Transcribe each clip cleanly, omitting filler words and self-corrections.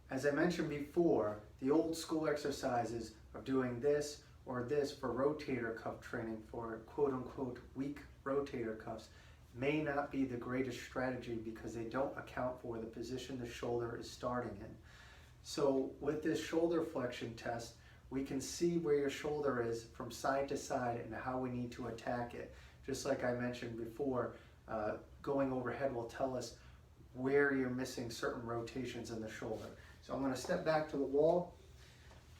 As I mentioned before, the old school exercises of doing this or this for rotator cuff training for quote-unquote weak rotator cuffs may not be the greatest strategy because they don't account for the position the shoulder is starting in. So with this shoulder flexion test, we can see where your shoulder is from side to side and how we need to attack it. Just like I mentioned before, going overhead will tell us where you're missing certain rotations in the shoulder. So I'm going to step back to the wall.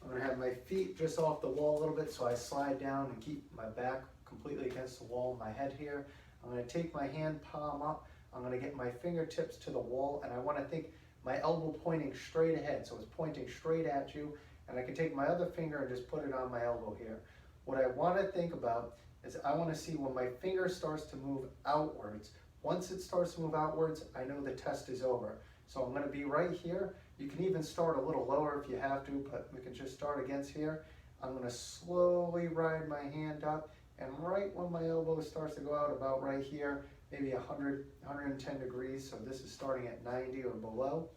I'm going to have my feet just off the wall a little bit so I slide down and keep my back completely against the wall, my head here. I'm going to take my hand palm up. I'm going to get my fingertips to the wall, and I want to think my elbow pointing straight ahead. So it's pointing straight at you, and I can take my other finger and just put it on my elbow here. What I want to think about is I want to see when my finger starts to move outwards. Once it starts to move outwards, I know the test is over. So I'm going to be right here. You can even start a little lower if you have to, but we can just start against here. I'm going to slowly ride my hand up, and right when my elbow starts to go out about right here, maybe 100, 110 degrees, so this is starting at 90 or below,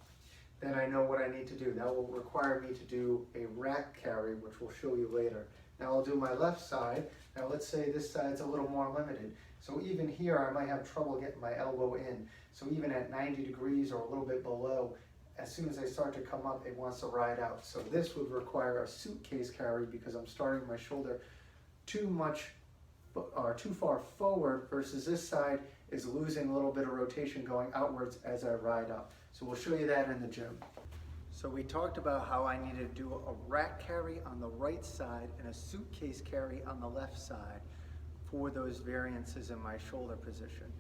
then I know what I need to do. That will require me to do a rack carry, which we'll show you later. Now I'll do my left side. Now let's say this side's a little more limited. So even here I might have trouble getting my elbow in. So even at 90 degrees or a little bit below, as soon as I start to come up, it wants to ride out. So this would require a suitcase carry because I'm starting my shoulder too far forward versus this side is losing a little bit of rotation going outwards as I ride up. So we'll show you that in the gym. So we talked about how I needed to do a rack carry on the right side and a suitcase carry on the left side for those variances in my shoulder position.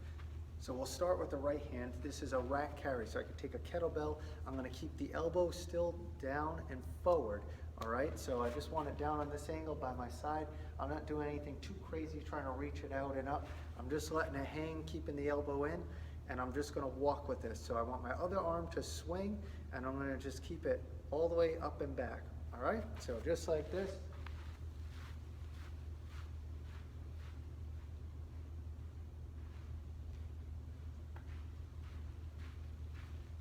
So we'll start with the right hand. This is a rack carry, so I can take a kettlebell. I'm going to keep the elbow still down and forward. All right, so I just want it down on this angle by my side. I'm not doing anything too crazy trying to reach it out and up. I'm just letting it hang, keeping the elbow in, and I'm just going to walk with this. So I want my other arm to swing, and I'm going to just keep it all the way up and back. All right, so just like this.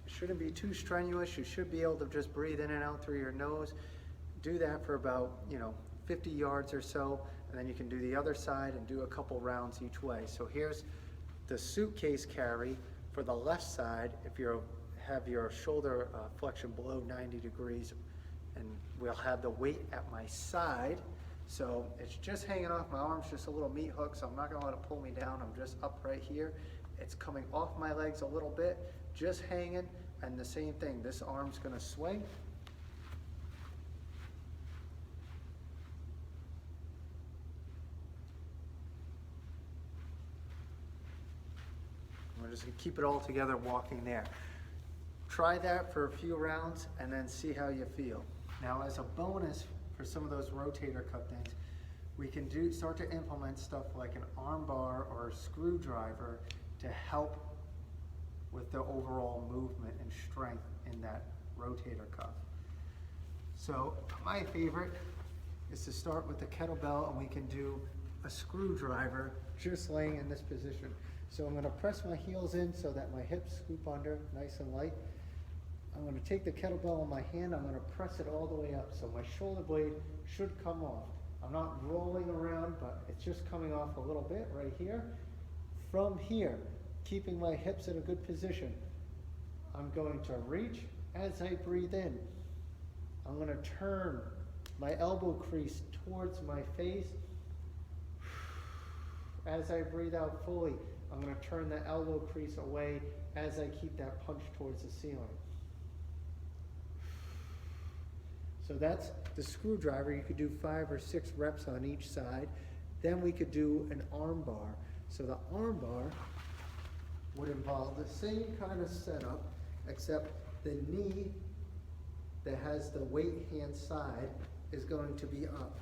Shouldn't be too strenuous. You should be able to just breathe in and out through your nose. Do that for about 50 yards or so, and then you can do the other side and do a couple rounds each way. So here's the suitcase carry for the left side if you have your shoulder flexion below 90 degrees, and we'll have the weight at my side. So it's just hanging off my arms, just a little meat hook, so I'm not going to let it pull me down. I'm just up right here. It's coming off my legs a little bit, just hanging. And the same thing, this arm's going to swing. We're just going to keep it all together walking there. Try that for a few rounds and then see how you feel. Now as a bonus for some of those rotator cuff things, we can start to implement stuff like an arm bar or a screwdriver to help with the overall movement and strength in that rotator cuff. So my favorite is to start with the kettlebell, and we can do a screwdriver just laying in this position. So I'm going to press my heels in so that my hips scoop under nice and light. I'm going to take the kettlebell in my hand, I'm going to press it all the way up so my shoulder blade should come off. I'm not rolling around, but it's just coming off a little bit right here. From here, keeping my hips in a good position, I'm going to reach as I breathe in. I'm going to turn my elbow crease towards my face. As I breathe out fully, I'm going to turn the elbow crease away as I keep that punch towards the ceiling. So that's the screwdriver. You could do 5 or 6 reps on each side. Then we could do an arm bar. So the arm bar would involve the same kind of setup, except the knee that has the weight hand side is going to be up.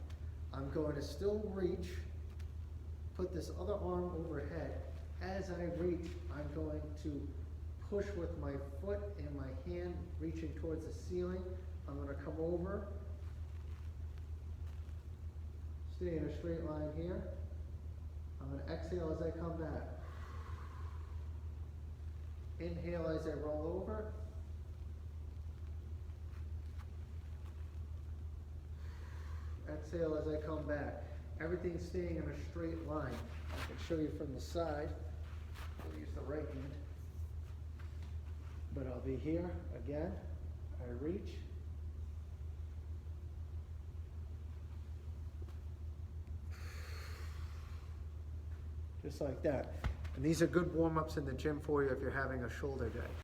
I'm going to still reach, put this other arm overhead. As I reach, I'm going to push with my foot and my hand reaching towards the ceiling. I'm going to come over, stay in a straight line here. I'm going to exhale as I come back. Inhale as I roll over. exhale as I come back. Everything's staying in a straight line. I can show you from the side. I'll use the right hand. But I'll be here again. I reach. Just like that. And these are good warm-ups in the gym for you if you're having a shoulder day.